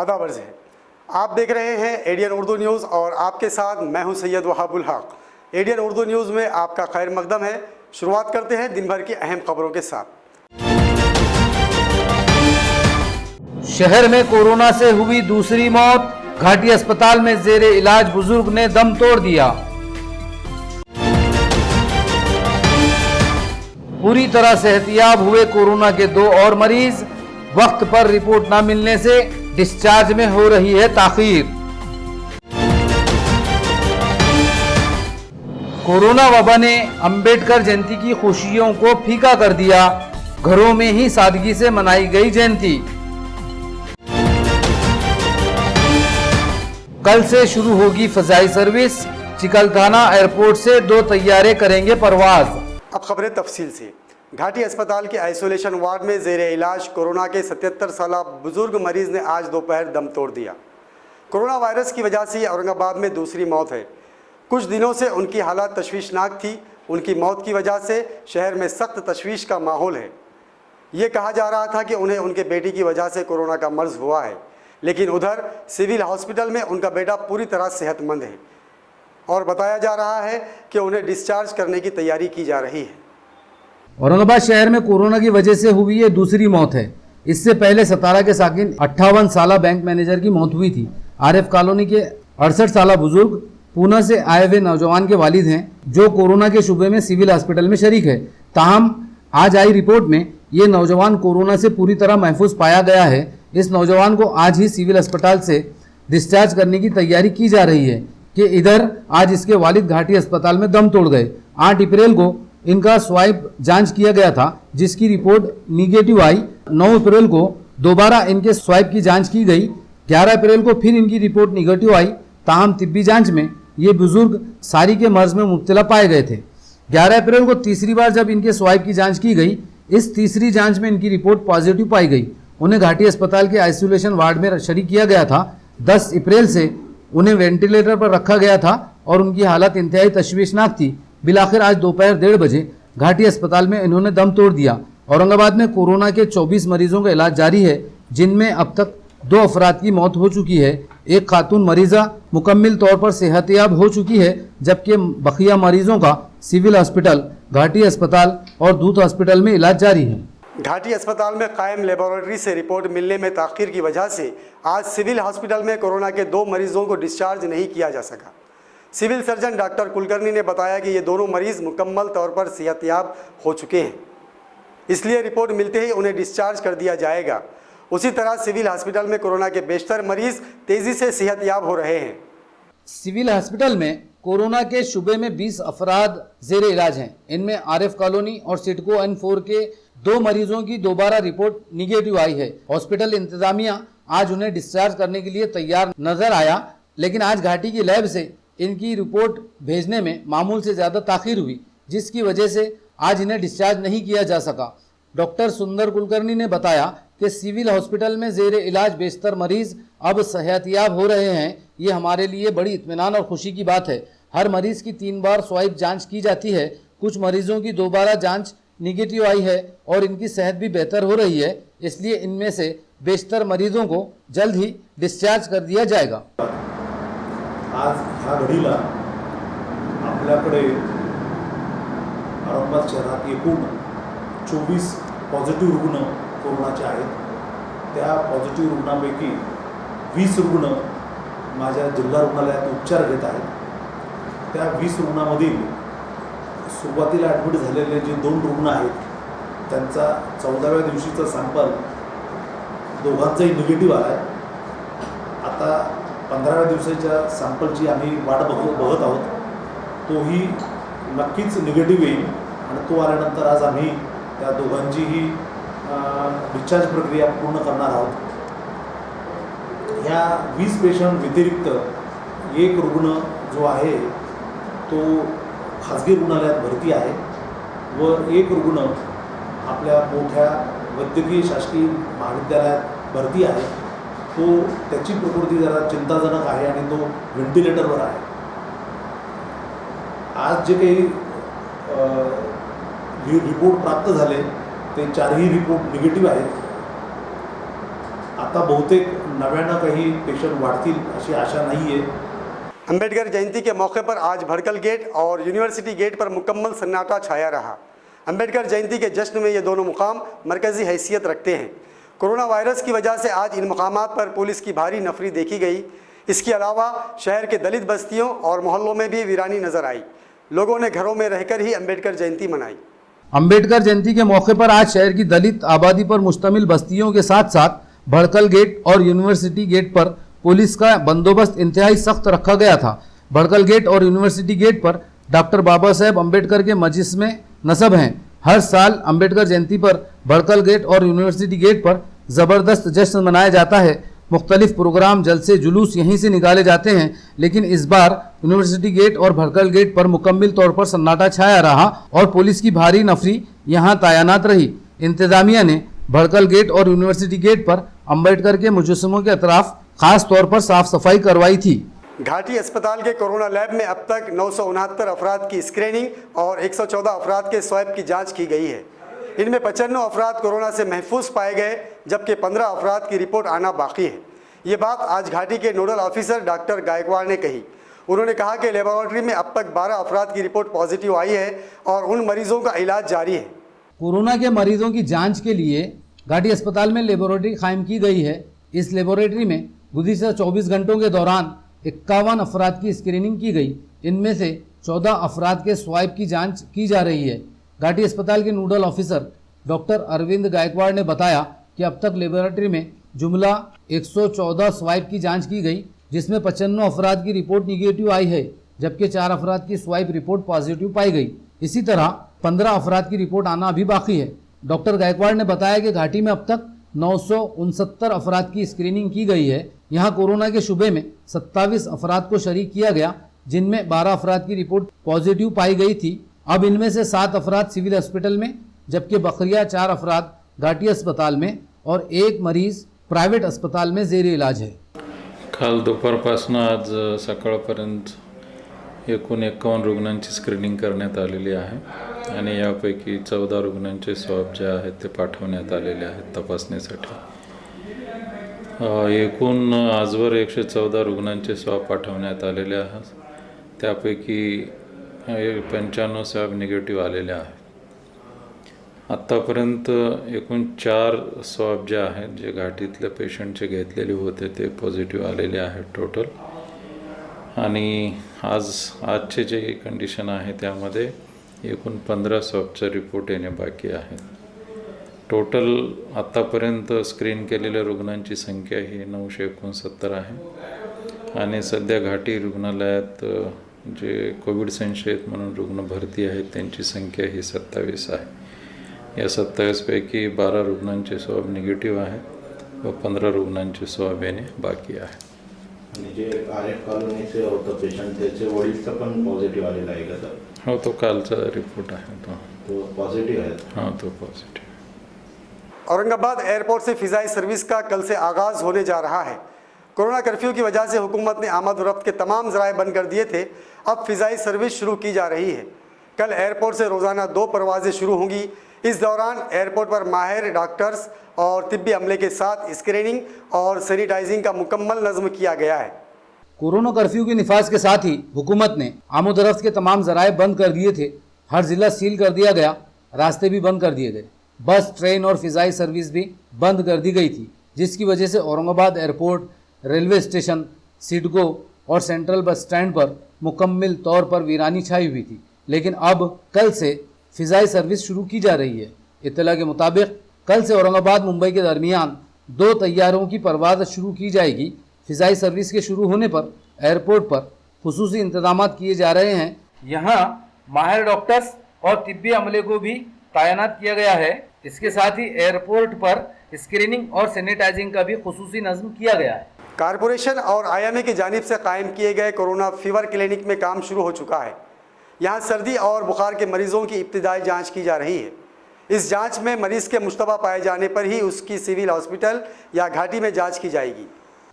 आदाब अर्ज़ है। आप देख रहे हैं एडियन उर्दू न्यूज़ और आपके साथ मैं हूं सैयद वहाबुल हक। एडियन उर्दू न्यूज़ में आपका खैर मकदम है। शुरुआत करते हैं दिन भर की अहम खबरों के साथ। शहर में कोरोना से हुई दूसरी मौत, घाटी अस्पताल में जेरे इलाज बुजुर्ग ने दम तोड़ दिया। पूरी तरह सेहतियाब हुए कोरोना के 2 और मरीज, वक्त पर रिपोर्ट न मिलने से डिस्चार्ज में हो रही है ताखीर। कोरोना वबा ने अंबेडकर जयंती की खुशियों को फीका कर दिया, घरों में ही सादगी से मनाई गई जयंती। कल से शुरू होगी फजाई सर्विस, चिकलथाना एयरपोर्ट से 2 तैयारे करेंगे परवाज। अब खबरें तफसील से। घाटी अस्पताल के आइसोलेशन वार्ड में जेरे इलाज कोरोना के 77 साल बुजुर्ग मरीज ने आज दोपहर दम तोड़ दिया। कोरोना वायरस की वजह से औरंगाबाद में दूसरी मौत है। कुछ दिनों से उनकी हालत तशवीशनाक थी। उनकी मौत की वजह से शहर में सख्त तशवीश का माहौल है। ये कहा जा रहा था कि उन्हें उनके बेटी की वजह से कोरोना का मर्ज हुआ है, लेकिन उधर सिविल हॉस्पिटल में उनका बेटा पूरी तरह सेहतमंद है और बताया जा रहा है कि उन्हें डिस्चार्ज करने की तैयारी की जा रही है। औरंगाबाद शहर में कोरोना की वजह से हुई ये दूसरी मौत है। इससे पहले सतारा के साकिन 58 साला बैंक मैनेजर की मौत हुई थी। आरिफ कॉलोनी के 68 साला बुजुर्ग पूना से आए हुए नौजवान के वालिद हैं, जो कोरोना के शुबे में सिविल हॉस्पिटल में शरीक है। ताहम आज आई रिपोर्ट में ये नौजवान कोरोना से पूरी तरह महफूज पाया गया है। इस नौजवान को आज ही सिविल अस्पताल से डिस्चार्ज करने की तैयारी की जा रही है कि इधर आज इसके वालिद घाटी अस्पताल में दम तोड़ गए। 8 अप्रैल को इनका स्वाइप जांच किया गया था, जिसकी रिपोर्ट निगेटिव आई। 9 अप्रैल को दोबारा इनके स्वाइप की जांच की गई। 11 अप्रैल को फिर इनकी रिपोर्ट निगेटिव आई। ताहम तिब्बी जांच में ये बुजुर्ग सारी के मर्ज में मुब्तला पाए गए थे। 11 अप्रैल को तीसरी बार जब इनके स्वाइप की जांच की गई, इस तीसरी जांच में इनकी रिपोर्ट पॉजिटिव पाई गई। उन्हें घाटी अस्पताल के आइसोलेशन वार्ड में शरीक किया गया था। 10 अप्रैल से उन्हें वेंटिलेटर पर रखा गया था और उनकी हालत इंतहाई तशवीशनाक थी। बिलाखिर आज दोपहर 1:30 बजे घाटी अस्पताल में इन्होंने दम तोड़ दिया। औरंगाबाद में कोरोना के 24 मरीजों का इलाज जारी है, जिनमें अब तक 2 अफराद की मौत हो चुकी है। एक खातून मरीजा मुकम्मल तौर पर सेहतियाब हो चुकी है, जबकि बकिया मरीजों का सिविल हॉस्पिटल, घाटी अस्पताल और दूध हॉस्पिटल में इलाज जारी है। घाटी अस्पताल में कायम लेबोरेटरी से रिपोर्ट मिलने में ताख़ीर की वजह से आज सिविल हॉस्पिटल में कोरोना के 2 मरीजों को डिस्चार्ज नहीं किया जा सका। सिविल सर्जन डॉक्टर कुलकर्णी ने बताया कि ये दोनों मरीज मुकम्मल तौर पर सेहतियाब हो चुके हैं, इसलिए रिपोर्ट मिलते ही उन्हें डिस्चार्ज कर दिया जाएगा। उसी तरह सिविल हॉस्पिटल में कोरोना के बेशतर मरीज तेज़ी से सेहतियाब हो रहे हैं। सिविल हॉस्पिटल में कोरोना के शुबे में 20 अफराद जेरे इलाज हैं। इनमें आरिफ कॉलोनी और सिडको N4 के 2 मरीजों की दोबारा रिपोर्ट निगेटिव आई है। हॉस्पिटल इंतजामिया आज उन्हें डिस्चार्ज करने के लिए तैयार नजर आया, लेकिन आज घाटी की लैब से इनकी रिपोर्ट भेजने में मामूल से ज़्यादा ताख़ीर हुई, जिसकी वजह से आज इन्हें डिस्चार्ज नहीं किया जा सका। डॉक्टर सुंदर कुलकर्णी ने बताया कि सिविल हॉस्पिटल में जेरे इलाज बेशतर मरीज अब सेहतियाब हो रहे हैं। ये हमारे लिए बड़ी इत्मीनान और खुशी की बात है। हर मरीज की 3 बार स्वाइप जांच की जाती है। कुछ मरीजों की दोबारा जांच निगेटिव आई है और इनकी सेहत भी बेहतर हो रही है, इसलिए इनमें से बेशतर मरीजों को जल्द ही डिस्चार्ज कर दिया जाएगा। आज ह्या घडीला आपल्याकडे औरंगाबाद शहरात एकूण 24 पॉझिटिव्ह रुग्ण कोरोनाचे आहेत। त्या पॉझिटिव्ह रुग्णांपैकी 20 रुग्ण माझ्या जिल्हा रुग्णालयात उपचार घेत आहेत। त्या 20 रुग्णांमधील सुरुवातीला ॲडमिट झालेले जे 2 रुग्ण आहेत, त्यांचा 14व्या दिवशीचा सॅम्पल दोघांचाही निगेटिव्ह आला आहे। आता 15व्या दिवसाच्या सॅम्पलची आम्ही वाट बघत आहोत। तोही नक्कीच निगेटिव्ह येईल आणि तो आल्यानंतर आज आम्ही त्या दोघांचीही डिस्चार्ज प्रक्रिया पूर्ण करणार आहोत। ह्या 20 पेशंट व्यतिरिक्त एक रुग्ण जो आहे तो खाजगी रुग्णालयात भरती आहे व एक रुग्ण आपल्या मोठ्या वैद्यकीय शासकीय महाविद्यालयात भरती आहे। तो त्याची प्रकृती जरा चिंताजनक आहे आणि तो व्हेंटिलेटरवर आहे। आज जे काही रिपोर्ट प्राप्त झाले ते 4ही रिपोर्ट निगेटिव्ह आहेत। आता बहुतेक नव्यानं काही पेशंट वाढतील अशी आशा नाही आहे. अंबेडकर जयंती के मौके पर आज भड़कल गेट और यूनिवर्सिटी गेट पर मुकम्मल सन्नाटा छाया रहा। अंबेडकर जयंती के जश्न में ये दोनों मुकाम मरकज़ी हैसियत रखते हैं। कोरोना वायरस की वजह से आज इन मुकामात पर पुलिस की भारी नफरी देखी गई। इसके अलावा शहर के दलित बस्तियों और मोहल्लों में भी वीरानी नजर आई। लोगों ने घरों में रहकर ही अंबेडकर जयंती मनाई। अंबेडकर जयंती के मौके पर आज शहर की दलित आबादी पर मुश्तमिल बस्तियों के साथ साथ भड़कल गेट और यूनिवर्सिटी गेट पर पुलिस का बंदोबस्त इंतहाई सख्त रखा गया था। भड़कल गेट और यूनिवर्सिटी गेट पर डॉक्टर बाबा साहेब अम्बेडकर के मजिस्मे नसब हैं। हर साल अम्बेडकर जयंती पर भड़कल गेट और यूनिवर्सिटी गेट पर ज़बरदस्त जश्न मनाया जाता है। मुख्तलिफ प्रोग्राम, जलसे, जुलूस यहीं से निकाले जाते हैं, लेकिन इस बार यूनिवर्सिटी गेट और भड़कल गेट पर मुकम्मल तौर पर सन्नाटा छाया रहा और पुलिस की भारी नफरी यहाँ तैनात रही। इंतजामिया ने भड़कल गेट और यूनिवर्सिटी गेट पर अम्बेडकर के मुजस्समों के अतराफ खास तौर पर साफ सफाई करवाई थी। घाटी अस्पताल के कोरोना लैब में अब तक 969 अफराद की स्क्रीनिंग और 114 अफराद के स्वैब की जांच की गई है। इनमें 95 अफराद कोरोना से महफूज पाए गए, जबकि 15 अफराद की रिपोर्ट आना बाकी है। ये बात आज घाटी के नोडल ऑफिसर डॉक्टर गायकवाड़ ने कही। उन्होंने कहा कि लेबोरेटरी में अब तक 12 अफराद की रिपोर्ट पॉजिटिव आई है और उन मरीजों का इलाज जारी है। कोरोना के मरीजों की जांच के लिए घाटी अस्पताल में लेबोरेटरी कायम की गई है। इस लेबोरेटरी में गुज़िश्ता 24 घंटों के दौरान 51 अफराद की स्क्रीनिंग की गई। इनमें से 14 अफराद के स्वाइप की जांच की जा रही है। घाटी अस्पताल के nodal officer doctor Arvind Gaikwad ने बताया कि अब तक लेबोरेटरी में जुमला 114 स्वाइप की जांच की गई, जिसमें 95 अफराद की रिपोर्ट निगेटिव आई है, जबकि 4 अफराद की स्वाइप रिपोर्ट पॉजिटिव पाई गई। इसी तरह 15 अफराद की रिपोर्ट आना अभी बाकी है। डॉक्टर गायकवाड़ ने बताया कि घाटी में अब तक 969 अफराद की स्क्रीनिंग की गई है। यहाँ कोरोना के शुबे में 27 अफराद को शरीक किया गया, जिनमें 12 अफराद की रिपोर्ट पॉजिटिव पाई गई थी। अब इनमें से 7 अफराद सिविल हॉस्पिटल में, जबकि बकरिया 4 अफराद घाटी अस्पताल में और 1 मरीज प्रायव्हेट अस्पताल में जेर इलाज है। काल दुपारपासून आज सकाळपर्यंत एकूण 51 रुग्णांची स्क्रीनिंग करण्यात आलेली आहे आणि यापैकी 14 रुग्णांचे स्वॅब जे आहेत ते पाठवण्यात आलेले आहेत तपासणीसाठी। एकूण आजवर 114 रुग्णांचे स्वॅब पाठवण्यात आलेले आहेत, त्यापैकी 95 स्वॅब निगेटिव्ह आलेले आहेत। आत्तापर्यंत एकूण 4 स्वॅब जे आहेत जे घाटीतल्या पेशंटचे घेतलेले होते ते पॉझिटिव्ह आलेले आहेत टोटल। आणि आजचे जे कंडिशन आहे त्यामध्ये एकूण 15 स्वॅबचा रिपोर्ट येणे बाकी आहे। टोटल आत्तापर्यंत स्क्रीन केलेल्या रुग्णांची संख्या ही 969 आहे आणि सध्या घाटी रुग्णालयात जे कोविड संशयित म्हणून रुग्ण भरती आहेत त्यांची संख्या ही 27 आहे। या 27 पैकी 12 रुग्णांचे स्वॅब निगेटिव्ह आहेत व 15 रुग्णांचे स्वॅब येणे बाकी आहे। आणि जे आरएफ कॉलनीचे होतं पेशंट त्याचे वडीलचा पण पॉझिटिव्ह आलेला आहे का सर? हो, तो कालचा रिपोर्ट आहे तो पॉझिटिव्ह आहे। हाँ, तो पॉझिटिव्ह। औरंगाबाद एयरपोर्ट से फ़िज़ाई सर्विस का कल से आगाज़ होने जा रहा है। कोरोना कर्फ्यू की वजह से हुकूमत ने आमद व रफ्त के तमाम ज़राए बंद कर दिए थे। अब फ़िज़ाई सर्विस शुरू की जा रही है। कल एयरपोर्ट से रोज़ाना 2 परवाज़ें शुरू होंगी। इस दौरान एयरपोर्ट पर माहिर डॉक्टर्स और तिब्बी अमले के साथ स्क्रीनिंग और सैनिटाइजिंग का मुकम्मल नज़्म किया गया है। कोरोना कर्फ्यू के निफाज के साथ ही हुकूमत ने आमद-ओ-रफ्त के तमाम ज़राए बंद कर दिए थे। हर ज़िला सील कर दिया गया, रास्ते भी बंद कर दिए गए। बस, ट्रेन और फ़िज़ाई सर्विस भी बंद कर दी गई थी, जिसकी वजह से Aurangabad airport, railway station, CIDCO और सेंट्रल बस स्टैंड पर मुकम्मल तौर पर वीरानी छाई हुई थी। लेकिन अब कल से फ़िज़ाई सर्विस शुरू की जा रही है। इत्तला के मुताबिक कल से औरंगाबाद मुंबई के दरमियान 2 तैयारों की परवाज़ शुरू की जाएगी। फ़िज़ाई सर्विस के शुरू होने पर एयरपोर्ट पर खुसूसी इंतजाम किए जा रहे हैं। यहाँ माहिर डॉक्टर्स और तिब्बी अमले को भी तैनात किया गया है। इसके साथ ही एयरपोर्ट पर स्क्रीनिंग और सैनिटाइजिंग का भी खुसूसी नज़्म किया गया है। कारपोरेशन और IMA की जानिब से कायम किए गए कोरोना फीवर क्लिनिक में काम शुरू हो चुका है। यहाँ सर्दी और बुखार के मरीजों की इब्तिदाई जांच की जा रही है। इस जांच में मरीज के मुश्तबा पाए जाने पर ही उसकी सिविल हॉस्पिटल या घाटी में जांच की जाएगी।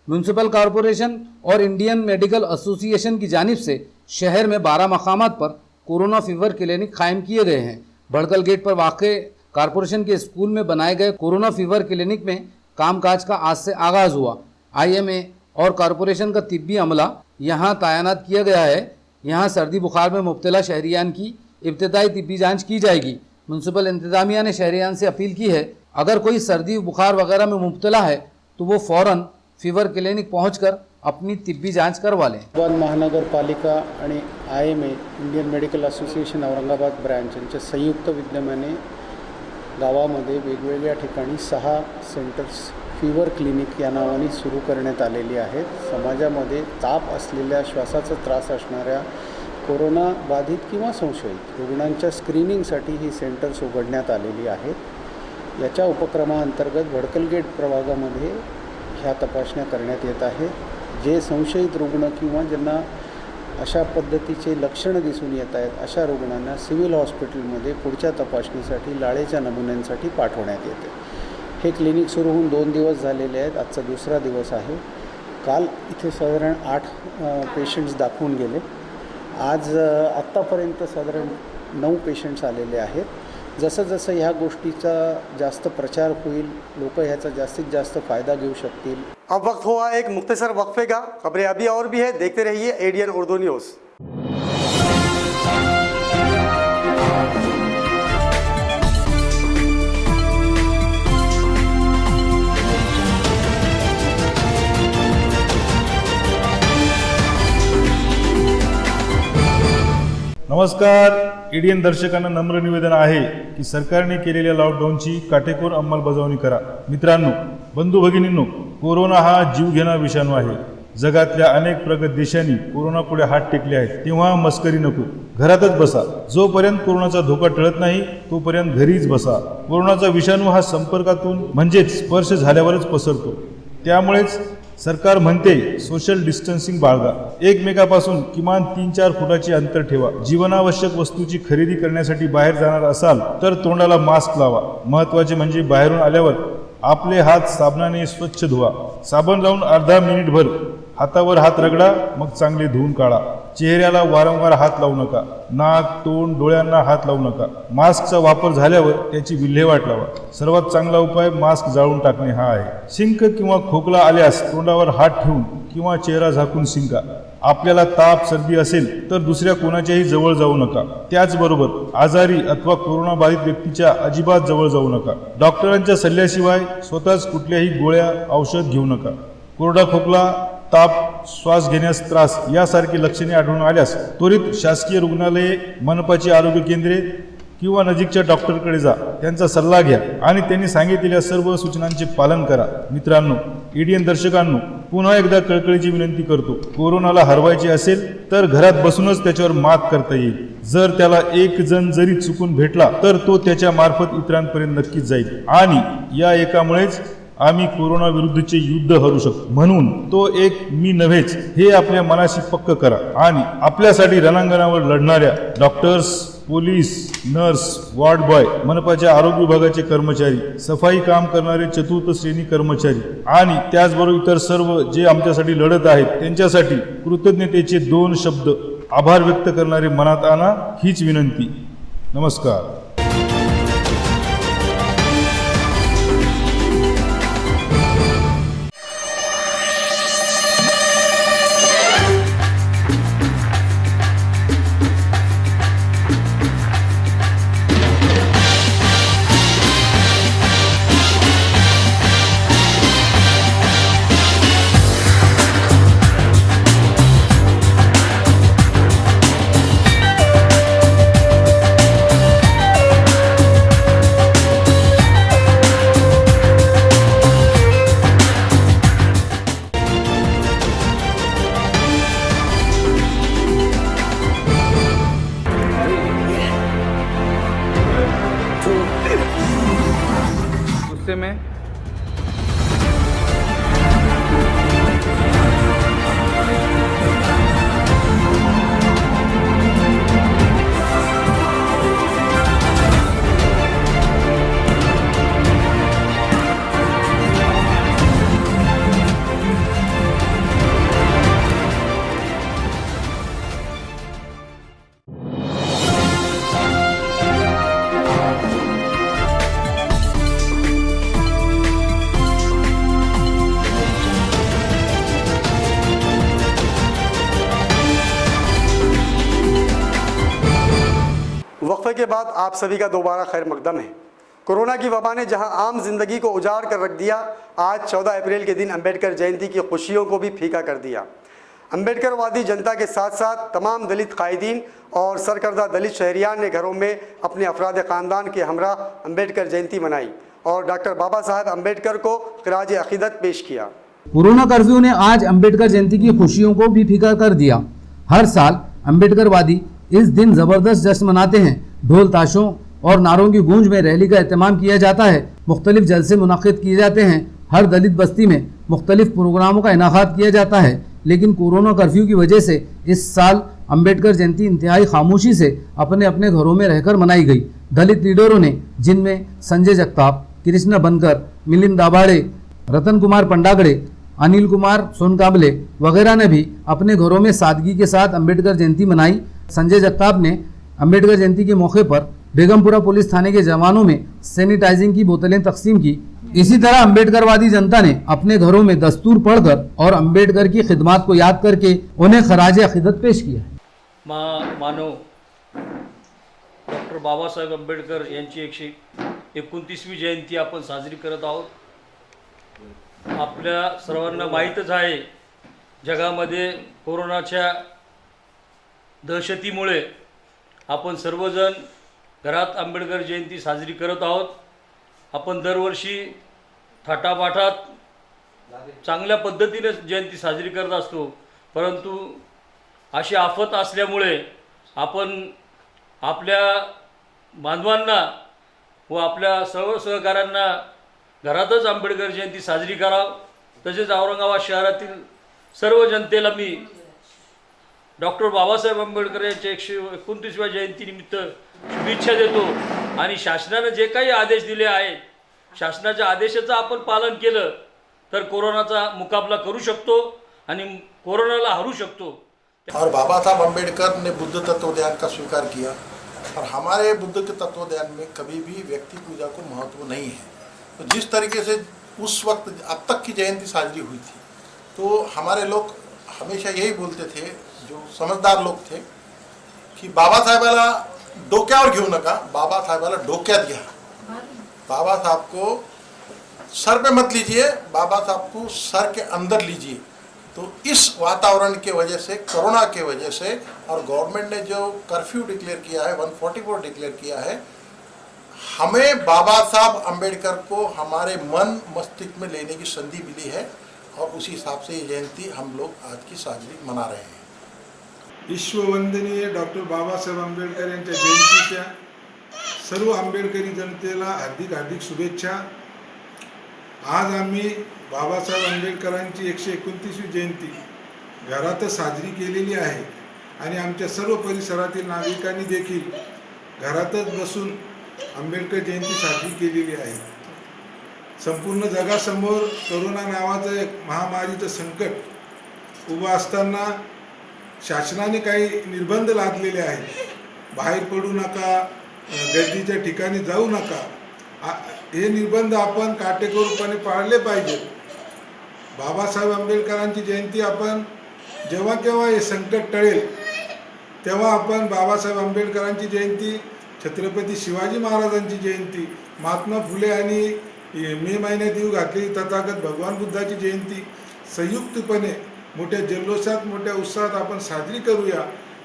म्यूनसिपल कॉरपोरेशन और इंडियन मेडिकल एसोसिएशन की जानिब से शहर में 12 मकामात पर कोरोना फीवर क्लिनिक कायम किए गए हैं। भड़कल गेट पर वाक़े कॉरपोरेशन के स्कूल में बनाए गए कोरोना फीवर क्लिनिक में कामकाज का आज से आगाज़ हुआ। IMA और कॉरपोरेशन का तिब्बी अमला यहाँ तैनात किया गया है। यहाँ सर्दी बुखार में मुब्तला शहरियान की इब्तदाई तिब्बी जांच की जाएगी। म्यूनसिपल इंतजामिया ने शहरियान से अपील की है, अगर कोई सर्दी बुखार वगैरह में मुब्तला है तो वो फ़ौरन फीवर क्लिनिक पहुंचकर अपनी तिब्बी जांच करवा लें। औरंगाबाद महानगरपालिका आणि IMA Indian medical association Aurangabad branch यांच्या संयुक्त विद्यमाने गावामध्ये वेगवेगळ्या ठिकाणी 6 सेंटर्स फीवर क्लिनिक या नावाने सुरू करण्यात आलेली आहेत। समाजामध्ये ताप असलेल्या, श्वासाचा त्रास असणाऱ्या, कोरोना बाधित किंवा संशयित रुग्णांच्या स्क्रीनिंगसाठी ही सेंटर्स उघडण्यात आलेली आहेत। याच्या उपक्रमाअंतर्गत भडकल गेट प्रभागामध्ये ह्या तपासण्या करण्यात येत आहेत। जे संशयित रुग्ण किंवा ज्यांना अशा पद्धतीचे लक्षणं दिसून येत आहेत अशा रुग्णांना सिव्हिल हॉस्पिटलमध्ये पुढच्या तपासणीसाठी लाळेच्या नमुन्यांसाठी पाठवण्यात येते। हे क्लिनिक सुरू होऊन 2 दिवस झालेले आहेत, आजचा दुसरा दिवस आहे। काल इथे साधारण 8 पेशंट्स दाखवून गेले। आज आत्तापर्यंत साधारण 9 पेशंट्स आलेले आहेत। जसं जसं ह्या गोष्टीचा जास्त प्रचार होईल, लोक ह्याचा जास्तीत जास्त फायदा घेऊ शकतील। अब वक्त हुआ एक मुख्तसर वक्फे का। खबरें अभी और भी है, देखते रहिए ADN उर्दू न्यूज़। नमस्कार, ADN दर्शकांना नम्र निवेदन आहे की सरकारने केलेल्या लॉकडाऊनची काटेकोर अंमलबजावणी करा। मित्रांनो, बंधू भगिनींनो, कोरोना हा जीवघेणा विषाणू आहे। जगातल्या अनेक प्रगत देशांनी कोरोनापुढे हात टेकले आहेत, तेव्हा मस्करी नको, घरातच बसा। जोपर्यंत कोरोनाचा धोका टळत नाही तोपर्यंत घरीच बसा। कोरोनाचा विषाणू हा संपर्कातून म्हणजेच स्पर्श झाल्यावरच पसरतो, त्यामुळेच सरकार म्हणते सोशल डिस्टन्सिंग बाळगा, एकमेकापासून किमान 3-4 फुटाचे अंतर ठेवा। जीवनावश्यक वस्तूची खरेदी करण्यासाठी बाहेर जाणार असाल तर तोंडाला मास्क लावा। महत्त्वाचे म्हणजे बाहेरून आल्यावर आपले हात साबणाने स्वच्छ धुवा। साबण लावून अर्धा मिनिटभर हातावर हात रगडा, मग चांगले धुवून काढा। चेहऱ्याला वारंवार हात लावू नका, नाक, तोंड, डोळ्यांना हात लावू नका। मास्कचा वापर झाल्यावर त्याची विल्हेवाट लावा। सर्वात चांगला उपाय मास्क जाळून टाकणे हा आहे। शिंक किंवा खोकला आल्यास तोंडावर हात ठेवून किंवा चेहरा झाकून शिंका। आपल्याला ताप, सर्दी असेल तर दुसऱ्या कोणाच्याही जवळ जाऊ नका। त्याचबरोबर आजारी अथवा कोरोना बाधित व्यक्तीच्या अजिबात जवळ जाऊ नका। डॉक्टरांच्या सल्ल्याशिवाय स्वतःच कुठल्याही गोळ्या, औषध घेऊ नका। कोरडा खोकला, ताप, श्वास घेण्यास त्रास यासारखी लक्षणे आढळून आल्यास त्वरित शासकीय रुग्णालये, मनपाची आरोग्य केंद्रे किंवा नजीकच्या डॉक्टरकडे जा। त्यांचा सल्ला घ्या आणि त्यांनी सांगितलेल्या सर्व सूचनांचे पालन करा। मित्रांनो, ADN दर्शकांनो, पुन्हा एकदा कळकळीची विनंती करतो, कोरोनाला हरवायचे असेल तर घरात बसूनच त्याच्यावर मात करता येईल। जर त्याला एक जण जरी चुकून भेटला तर तो त्याच्या मार्फत इतरांपर्यंत नक्कीच जाईल आणि या एकामुळेच आम्ही कोरोना विरुद्धचे युद्ध हरू शकतो। म्हणून तो एक मी नव्हेच हे आपल्या मनाशी पक्क करा आणि आपल्यासाठी रणांगणावर लढणाऱ्या doctors, police, nurse, ward boy, मनपाच्या आरोग्य विभागाचे कर्मचारी, सफाई काम करणारे चतुर्थ श्रेणी कर्मचारी आणि त्याचबरोबर इतर सर्व जे आमच्यासाठी लढत आहेत त्यांच्यासाठी कृतज्ञतेचे 2 शब्द आभार व्यक्त करणारे मनात आणा, हीच विनंती। नमस्कार। गुस्से में वक्फे के बाद आप सभी का दोबारा खैर मकदम है। कोरोना की वबा ने जहां आम जिंदगी को उजाड़ कर रख दिया, आज 14 अप्रैल के दिन अंबेडकर जयंती की खुशियों को भी फीका कर दिया। अंबेडकरवादी जनता के साथ साथ तमाम दलित कायदीन और सरकर्दा दलित शहरियान ने घरों में अपने अफराद ख़ानदान के हमरा अंबेडकर जयंती मनाई और डॉक्टर बाबा साहब अंबेडकर को खिराज अकीदत पेश किया। कोरोना कर्फ्यू ने आज अंबेडकर जयंती की खुशियों को भी फीका कर दिया। हर साल अंबेडकरवादी इस दिन जबरदस्त जश्न मनाते हैं। ढोल ताशों और नारों की गूंज में रैली का एहतमाम किया जाता है। मुख्तलिफ जलसे मुनाकिद किए जाते हैं। हर दलित बस्ती में मुख्तलिफ प्रोग्रामों का इनाकाद किया जाता है। लेकिन कोरोना कर्फ्यू की वजह से इस साल अंबेडकर जयंती इंतहाई खामोशी से अपने अपने घरों में रहकर मनाई गई। दलित लीडरों ने, जिनमें संजय जगताप, कृष्ण बनकर, मिलिंद दाभाडे, रतन कुमार पंडागड़े, अनिल कुमार सोनकाबले वगैरह ने भी अपने घरों में सादगी के साथ अंबेडकर जयंती मनाई। संजय जगताप ने अंबेडकर जयंती के मौके पर बेगमपुरा पुलिस थाने के जवानों में सैनिटाइजिंग की बोतलें तकसीम की। इसी तरह अंबेडकरवादी जनता ने अपने घरों में दस्तूर पढ़कर और अंबेडकर की खिदमत को याद करके उन्हें खराज अकीदत पेश किया। मानव डॉक्टर बाबासाहेब आंबेडकर यांची 129वी जयंती आपण साजरी करत आहोत। आपल्या सर्वांना माहीतच आहे, जगामध्ये कोरोनाच्या दहशतीमुळे आपण सर्वजण घरात आंबेडकर जयंती साजरी करत आहोत। आपण दरवर्षी थाटामाटात चांगल्या पद्धतीने जयंती साजरी करत असतो, परंतु अशी आफत असल्यामुळे आपण आपल्या बांधवांना व आपल्या सर्व सहकाऱ्यांना घरातच आंबेडकर जयंती साजरी करावं। तसेच औरंगाबाद शहरातील सर्व जनतेला मी डॉक्टर बाबासाहेब आंबेडकर यांच्या 129व्या जयंतीनिमित्त शुभेच्छा देतो आणि शासनाने जे काही आदेश दिले आहेत, शासनाच्या आदेशाचं आपण पालन केलं तर कोरोनाचा मुकाबला करू शकतो आणि कोरोनाला हरू शकतो। और बाबा साहब अम्बेडकर ने बुद्ध तत्वज्ञान का स्वीकार किया और हमारे बुद्ध के तत्वज्ञान में कभी भी व्यक्ति पूजा को महत्व नहीं है। तो जिस तरीके से उस वक्त अब तक की जयंती साजरी हुई थी, तो हमारे लोग हमेशा यही बोलते थे, जो समझदार लोग थे, की बाबासाहेबाला डोक्यावर घेऊ नका, बाबासाहेबाला डोक्यात घ्या। बाबा साहब को सर पे मत लीजिए, बाबा साहब को सर के अंदर लीजिए। तो इस वातावरण के वजह से, कोरोना के वजह से, और गवर्नमेंट ने जो कर्फ्यू डिक्लेयर किया है, 144 डिक्लेयर किया है, हमें बाबा साहब अम्बेडकर को हमारे मन मस्तिष्क में लेने की संधि मिली है और उसी हिसाब से ये जयंती हम लोग आज की साजरी मना रहे हैं। विश्ववंदनीय डॉक्टर बाबासाहेब आंबेडकर यांच्या जयंतीच्या सर्व आंबेडकरी जनतेला हार्दिक हार्दिक शुभेच्छा। आज आम्ही बाबासाहेब आंबेडकरांची 129वी जयंती घरातच साजरी केलेली आहे आणि आमच्या सर्व परिसरातील नागरिकांनी देखील घरातच बसून आंबेडकर जयंती साजरी केलेली आहे। संपूर्ण जगासमोर कोरोना नावाचं एक महामारीचं संकट उभं असताना शासनाने काही निर्बंध लादलेले आहेत। बाहेर पडू नका, गर्दीच्या ठिकाणी जाऊ नका, हे निर्बंध आपण काटेकोरपणे पाळले पाहिजेत। बाबासाहेब आंबेडकरांची जयंती आपण जेव्हा केव्हा हे संकट टळेल तेव्हा आपण बाबासाहेब आंबेडकरांची जयंती, छत्रपती शिवाजी महाराजांची जयंती, महात्मा फुले आणि मे महिन्यात येऊ घातलेली तथागत भगवान बुद्धाची जयंती संयुक्तपणे मोठ्या जल्लोषात, मोठ्या उत्साहात आपण साजरी करूया।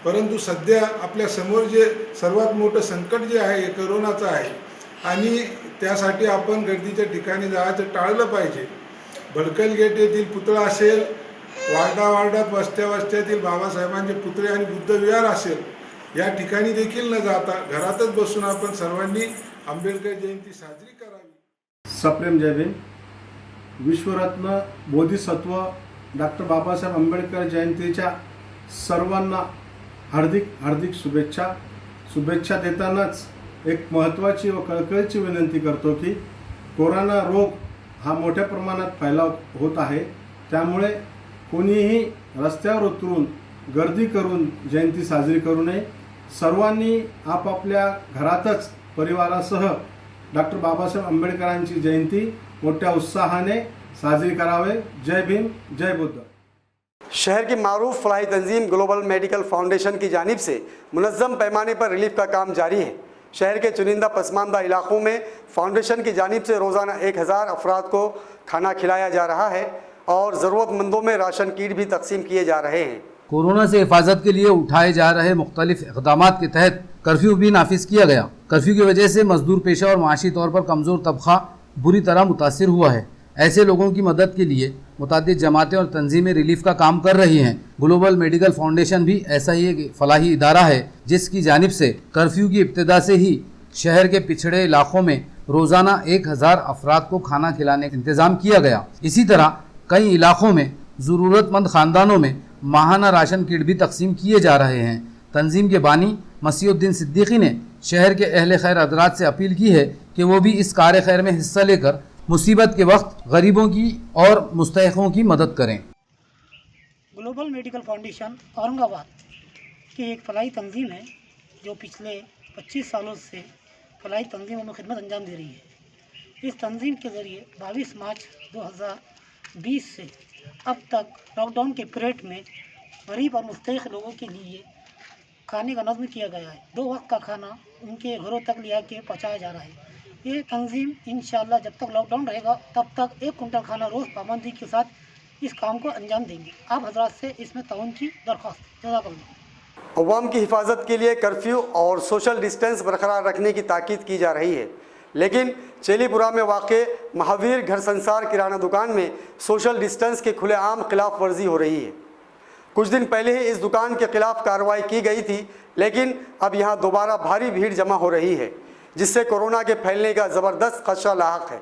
परंतु सध्या आपल्या समोर जे सर्वात मोठं संकट जे आहे कोरोनाचं आहे आणि त्यासाठी आपण गर्दीच्या ठिकाणी जायचं टाळलं पाहिजे। भडकल गेट येथील पुतळा असेल, वार्डात वस्त्यातील बाबासाहेबांचे पुतळे आणि बुद्ध विहार असेल, या ठिकाणी देखील न जाता घरातच बसून आपण सर्वांनी आंबेडकर जयंती साजरी करावी। सप्रेम जय भीम। विश्वरत्न बोधिसत्व डॉक्टर बाबासाहेब आंबेडकर जयंतीच्या सर्वांना हार्दिक शुभेच्छा देतानाच एक महत्त्वाची व कळकळीची विनंती करतो की कोरोना रोग हा मोठ्या प्रमाणात फैलाव होत आहे, त्यामुळे कोणीही रस्त्यावर उतरून गर्दी करून जयंती साजरी करू नये। सर्वांनी आपापल्या घरातच परिवारासह डॉक्टर बाबासाहेब आंबेडकरांची जयंती मोठ्या उत्साहाने साजरी करावे। जय भीम, जय बुद्ध। शहर की मारूफ फलाही तंजीम ग्लोबल मेडिकल फाउंडेशन की जानिब से मुनज़्ज़म पैमाने पर रिलीफ का काम जारी है। शहर के चुनिंदा पसमानदा इलाकों में फाउंडेशन की जानिब से रोज़ाना 1000 अफराद को खाना खिलाया जा रहा है और ज़रूरतमंदों में राशन किट भी तकसीम किए जा रहे हैं। कोरोना से हिफाजत के लिए उठाए जा रहे मुख्तलिफ इक़दामात के तहत कर्फ्यू भी नाफिज किया गया। कर्फ्यू की वजह से मजदूर पेशा और माशी तौर पर कमज़ोर तबका बुरी तरह मुतासिर हुआ है। ऐसे लोगों की मदद के लिए मुतादिद जमातें और तंजीमें रिलीफ का काम कर रही हैं। ग्लोबल मेडिकल फाउंडेशन भी ऐसा ही एक फलाही इदारा है जिसकी जानिब से कर्फ्यू की इब्तिदा से ही शहर के पिछड़े इलाकों में रोज़ाना 1000 अफराद को खाना खिलाने का इंतज़ाम किया गया। इसी तरह कई इलाकों में ज़रूरतमंद ख़ानदानों में माहाना राशन किट भी तकसीम किए जा रहे हैं। तंजीम के बानी मसीहुद्दीन सिद्दीकी ने शहर के अहले खैर हज़रात से अपील की है कि वो भी इस कार खैर में हिस्सा लेकर मुसीबत के वक्त गरीबों की और मुस्तहिक़ों की मदद करें। ग्लोबल मेडिकल फाउंडेशन औरंगाबाद की एक फलाही तंजीम है जो पिछले 25 सालों से फलाही तंजीमों में खिदमत अंजाम दे रही है। इस तंजीम के ज़रिए 22 मार्च 2020 से अब तक लॉकडाउन के पीरियड में गरीब और मुस्तहिक़ लोगों के लिए खाने का नज़्म किया गया है। 2 वक्त का खाना उनके घरों तक लिया के पहुँचाया जा रहा है। ये तंजीम इंशाल्लाह जब तक लॉकडाउन रहेगा तब तक 1 कुंटल खाना रोज़ पाबंदी के साथ इस काम को अंजाम देंगे। आप हजरात से इसमें ताउन की दरख्वास्त। जज़ाकल्लाह। अवाम की हिफाजत के लिए कर्फ्यू और सोशल डिस्टेंस बरकरार रखने की ताकीद की जा रही है, लेकिन चेलीपुरा में वाक़े महावीर घर संसार किराना दुकान में सोशल डिस्टेंस के खुलेआम खिलाफ वर्जी हो रही है। कुछ दिन पहले ही इस दुकान के खिलाफ कार्रवाई की गई थी, लेकिन अब यहाँ दोबारा भारी भीड़ जमा हो रही है, जिससे कोरोना के फैलने का ज़बरदस्त खदशा लाहक है।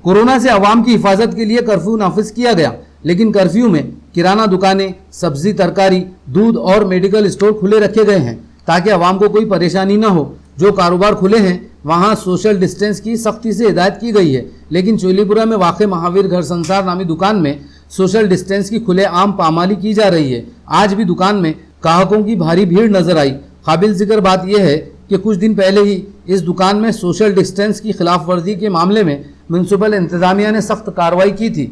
कोरोना से आवाम की हिफाजत के लिए कर्फ्यू नाफिज किया गया, लेकिन कर्फ्यू में किराना दुकानें, सब्जी, तरकारी, दूध और मेडिकल स्टोर खुले रखे गए हैं ताकि आवाम को कोई परेशानी न हो। जो कारोबार खुले हैं वहां सोशल डिस्टेंस की सख्ती से हिदायत की गई है, लेकिन चोलीपुरा में वाक़े महावीर घर संसार नामी दुकान में सोशल डिस्टेंस की खुलेआम पामाली की जा रही है। आज भी दुकान में ग्राहकों की भारी भीड़ नजर आई। काबिल जिक्र बात यह है कि कुछ दिन पहले ही इस दुकान में सोशल डिस्टेंस की खिलाफ वर्जी के मामले में म्युनिसिपल इंतजामिया ने सख्त कार्रवाई की थी।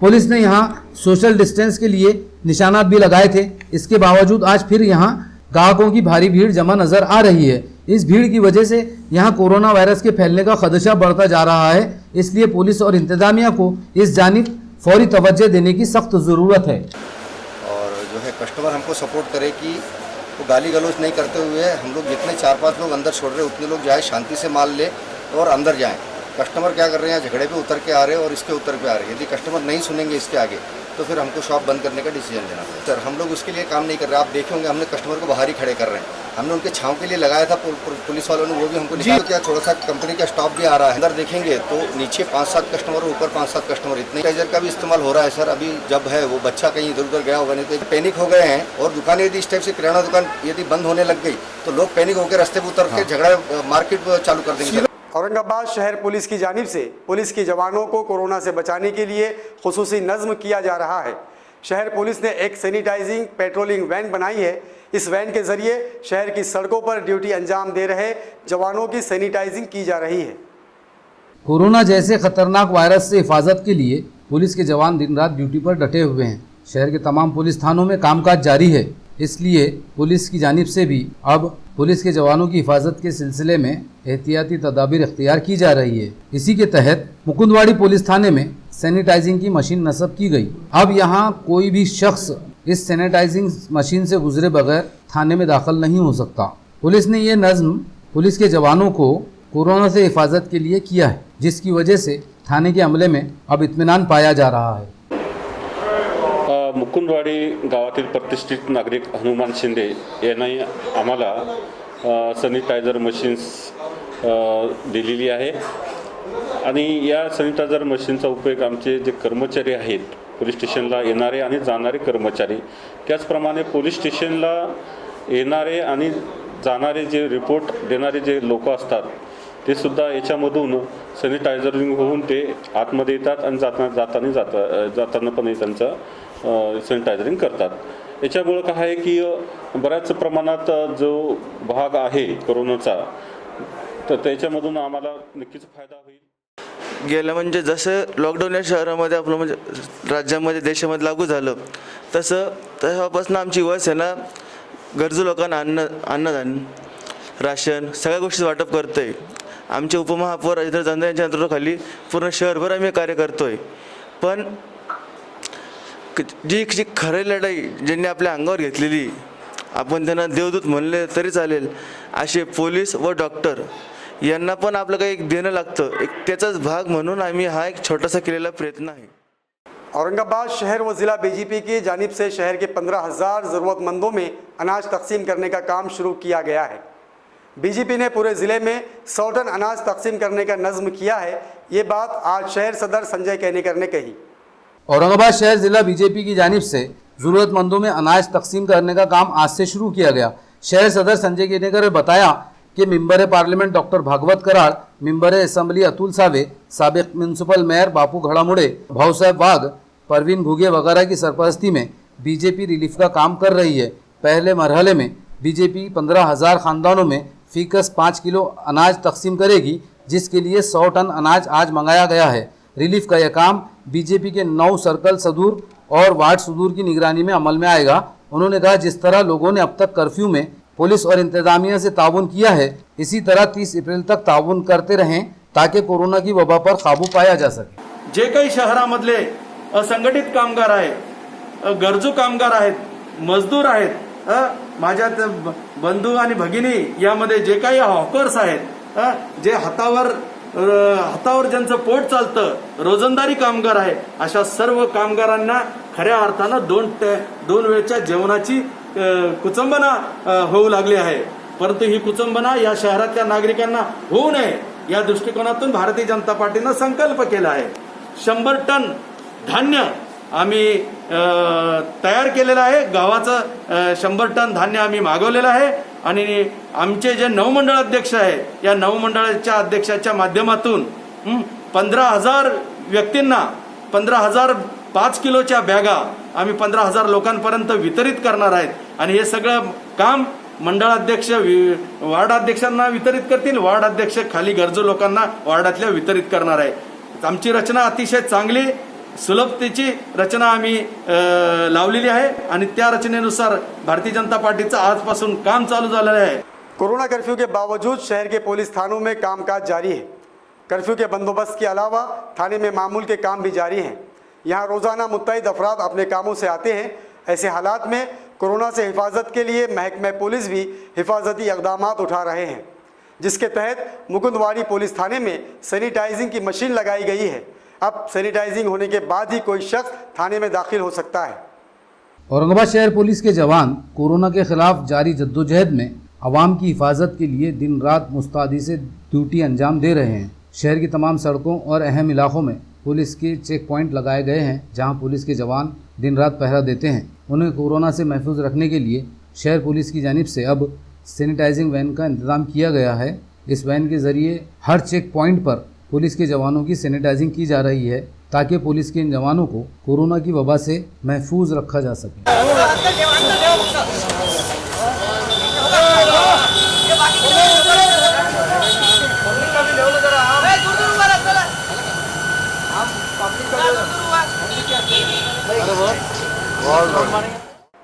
पुलिस ने यहाँ सोशल डिस्टेंस के लिए निशानात भी लगाए थे। इसके बावजूद आज फिर यहाँ ग्राहकों की भारी भीड़ जमा नजर आ रही है। इस भीड़ की वजह से यहाँ कोरोना वायरस के फैलने का खदशा बढ़ता जा रहा है, इसलिए पुलिस और इंतजामिया को इस जानिब फौरी तवज्जो देने की सख्त ज़रूरत है। और जो है कस्टमर हमको सपोर्ट करे कि वो गाली गलौज नहीं करते हुए हम लोग जितने 4-5 लोग अंदर छोड़ रहे उतने लोग जाए शांति से माल ले और अंदर जाएं। कस्टमर क्या कर रहे हैं, झगड़े पे उतर के आ रहे हैं और इसके उतर पे आ रहे हैं। यदि कस्टमर नहीं सुनेंगे इसके आगे तो फिर हमको शॉप बंद करने का डिसीजन लेना पड़ेगा। सर हम लोग उसके लिए काम नहीं कर रहे। आप देखे होंगे हमने कस्टमर को बाहर ही खड़े कर रहे हैं। हमने उनके छाँव के लिए लगाया था, पुलिस वालों ने वो भी हमको निकाल क्या थोड़ा सा कंपनी का स्टॉप भी आ रहा है। अंदर देखेंगे तो नीचे 5-7 कस्टमर, ऊपर 5-7 कस्टमर, इतने सैनिटाइजर का भी इस्तेमाल हो रहा है। सर अभी जब है वो बच्चा कहीं इधर उधर गया होगा, नहीं तो पैनिक हो गए हैं। और दुकान यदि इस टाइप से किराना दुकान यदि बंद होने लग गई तो लोग पैनिक होकर रास्ते पर उतर के झगड़ा मार्केट चालू कर देंगे। औरंगाबाद शहर पुलिस की जानिब से पुलिस के जवानों को कोरोना से बचाने के लिए खुसूसी नज़्म किया जा रहा है। शहर पुलिस ने एक सैनिटाइजिंग पेट्रोलिंग वैन बनाई है। इस वैन के जरिए शहर की सड़कों पर ड्यूटी अंजाम दे रहे जवानों की सैनिटाइजिंग की जा रही है। कोरोना जैसे खतरनाक वायरस से हिफाजत के लिए पुलिस के जवान दिन रात ड्यूटी पर डटे हुए हैं। शहर के तमाम पुलिस थानों में कामकाज जारी है, इसलिए पुलिस की जानिब से भी अब पुलिस के जवानों की हिफाजत के सिलसिले में एहतियाती तदाबीर इख्तियार की जा रही है। इसी के तहत मुकुंदवाड़ी पुलिस थाने में सैनिटाइजिंग की मशीन नस्ब की गई। अब यहाँ कोई भी शख्स इस सैनिटाइजिंग मशीन से गुजरे बगैर थाने में दाखिल नहीं हो सकता। पुलिस ने ये नज़्म पुलिस के जवानों को कोरोना से हिफाजत के लिए किया है, जिसकी वजह से थाने के अमले में अब इत्मीनान पाया जा रहा है। मुकुंदवाडी गावातील प्रतिष्ठित नागरिक हनुमान शिंदे यांनी आम्हाला सॅनिटायझर मशीन्स दिलेली आहे आणि या सॅनिटायझर मशीनचा उपयोग आमचे जे कर्मचारी आहेत, पोलीस स्टेशनला येणारे आणि जाणारे कर्मचारी, त्याचप्रमाणे पोलीस स्टेशनला येणारे आणि जाणारे जे रिपोर्ट देणारे जे लोक असतात ते सुद्धा याच्यामधून सॅनिटायझरिंग होऊन ते आतमध्ये येतात आणि जाताना पण त्यांचं सॅनिटायझरिंग करतात। याच्यामुळे काय आहे की बऱ्याच प्रमाणात जो भाग आहे कोरोनाचा तर त्याच्यामधून आम्हाला नक्कीच फायदा होईल। गेलं म्हणजे जसं लॉकडाऊन या शहरामध्ये आपलं म्हणजे राज्यामध्ये देशामध्ये लागू झालं तेव्हापासून आमची वस आहे ना गरजू लोकांना अन्नदान राशन सगळ्या गोष्टी वाटप करतोय. आमचे उपमहापौर राजेंद्र चांदणे यांच्या नेतृत्वाखाली पूर्ण शहरभर आम्ही कार्य करतोय. पण जी खरी लढाई ज्यांनी आपल्या अंगावर घेतलेली आपण त्यांना देवदूत म्हणले तरी चालेल असे पोलीस व डॉक्टर यांना पण आपलं काही एक देणं लागतं. एक त्याचाच भाग म्हणून आम्ही हा एक छोटासा केलेला प्रयत्न आहे. औरंगाबाद शहर व ज़िला बीजेपी की जानिब से शहर के 15,000 ज़रूरतमंदों में अनाज तकसीम करने का काम शुरू किया गया है. बीजेपी ने पूरे ज़िले में 100 टन अनाज तकसीम करने का नज़्म किया है. ये बात आज शहर सदर संजय केनेकर ने कही. औरंगाबाद शहर जिला बीजेपी की जानिब से ज़रूरतमंदों में अनाज तकसीम करने का काम आज से शुरू किया गया. शहर सदर संजय केनेकर ने बताया कि member parliament doctor Bhagwat Karad, member assembly Atul Save, साबिक म्यूनसिपल मेयर बापू घड़ामुड़े, भाऊसाहब वाघ, परवीन घुगे वगैरह की सरपरस्ती में बीजेपी रिलीफ का काम कर रही है. पहले मरहले में बीजेपी 15,000 खानदानों में फीकस 5 किलो अनाज तकसीम करेगी, जिसके लिए 100 टन अनाज आज मंगाया गया है. रिलीफ का यह काम बीजेपी के 9 सर्कल सदूर और वार्ड सदूर की निगरानी में अमल में आएगा. उन्होंने कहा जिस तरह लोगों ने अब तक कर्फ्यू में पुलिस और इंतजामिया से ताउन किया है, इसी तरह 30 अप्रैल तक ताउन करते रहें ताकि कोरोना की वबा पर काबू पाया जा सके. जे काही शहरामधले असंघटित कामगार आहेत, गरजू कामगार आहेत, मजदूर आहेत, माझ्या बंधू आणि भगिनी यामध्ये जे काही हॉकर्स आहेत, जे हातावर ज्यांचं पोट चालतं, रोजंदारी कामगार आहे, अशा सर्व कामगारांना खऱ्या अर्थानं दोन वेळच्या जेवणाची कुचंबना होऊ लागली आहे. परंतु ही कुचंबना या शहरातल्या नागरिकांना होऊ नये या दृष्टिकोनातून भारतीय जनता पार्टीनं संकल्प केला आहे. 100 टन धान्य आम्ही तयार केलेलं आहे. गावाचं 100 टन धान्य आम्ही मागवलेलं आहे आणि आमचे जे नवमंडळ अध्यक्ष आहे या नवमंडळाच्या अध्यक्षाच्या माध्यमातून 15,000 व्यक्तींना 15,000 5 किलोच्या बॅगा आम्ही 15,000 लोकांपर्यंत वितरित करणार आहेत. आणि हे सगळं काम मंडळाध्यक्ष वार्डाध्यक्षांना वितरित करतील, वार्डाध्यक्ष खाली गरजू लोकांना वार्डातल्या वितरित करणार आहे. आमची रचना अतिशय चांगली सुलभतेची रचना आम्ही लावलेली आहे आणि त्या रचनेनुसार भारतीय जनता पार्टीचं आजपासून काम चालू झालेलं आहे. कोरोना कर्फ्यू के बावजूद शहर के पुलिस थानों में कामकाज जारी है. कर्फ्यू के बंदोबस्त के अलावा थाने में मामूल के काम भी जारी हैं. यहाँ रोज़ाना मुत्तैद अफराद अपने कामों से आते हैं. ऐसे हालात में कोरोना से हिफाजत के लिए महकमा पुलिस भी हिफाजती इक़दाम उठा रहे हैं, जिसके तहत मुकुंदवाड़ी पुलिस थाने में सैनिटाइजिंग की मशीन लगाई गई है. अब सैनिटाइजिंग होने के बाद ही कोई शख्स थाने में दाखिल हो सकता है. औरंगाबाद शहर पुलिस के जवान कोरोना के खिलाफ जारी जद्दोजहद में आवाम की हिफाजत के लिए दिन रात मुस्तैदी से ड्यूटी अंजाम दे रहे हैं. शहर की तमाम सड़कों और अहम इलाकों में पुलिस के चेक पॉइंट लगाए गए हैं, जहां पुलिस के जवान दिन रात पहरा देते हैं. उन्हें कोरोना से महफूज रखने के लिए शहर पुलिस की जानिब से अब सैनिटाइजिंग वैन का इंतज़ाम किया गया है. इस वैन के ज़रिए हर चेक पॉइंट पर पुलिस के जवानों की सैनिटाइजिंग की जा रही है, ताकि पुलिस के इन जवानों को कोरोना की वबा से महफूज रखा जा सके.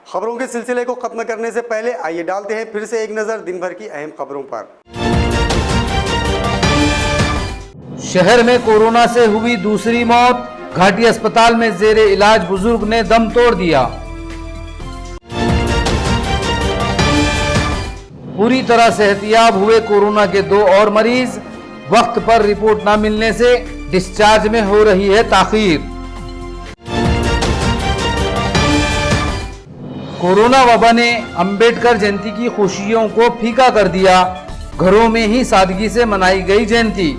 खबरों के सिलसिले को खत्म करने से पहले आइए डालते हैं फिर से एक नज़र दिन भर की अहम खबरों पर. शहर में कोरोना से हुई दूसरी मौत. घाटी अस्पताल में जेरे इलाज बुजुर्ग ने दम तोड़ दिया. पूरी तरह सेहतियाब हुए कोरोना के 2 और मरीज. वक्त पर रिपोर्ट न मिलने से डिस्चार्ज में हो रही है ताखीर. कोरोना वबा ने अंबेडकर जयंती की खुशियों को फीका कर दिया. घरों में ही सादगी से मनाई गई जयंती.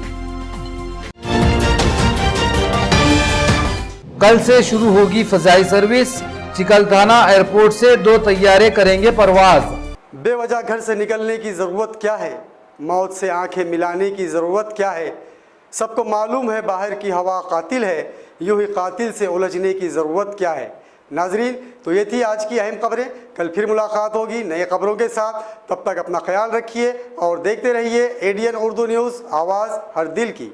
कल से शुरू होगी फजाई सर्विस. चिकलथाना एयरपोर्ट से 2 तैयारे करेंगे परवाज. बेवजह घर से निकलने की ज़रूरत क्या है? मौत से आंखें मिलाने की ज़रूरत क्या है? सबको मालूम है बाहर की हवा कातिल है, यूं ही कातिल से उलझने की ज़रूरत क्या है? नाजरीन, तो ये थी आज की अहम खबरें. कल फिर मुलाकात होगी नए खबरों के साथ. तब तक अपना ख्याल रखिए और देखते रहिए ADN उर्दू न्यूज़, आवाज़ हर दिल की.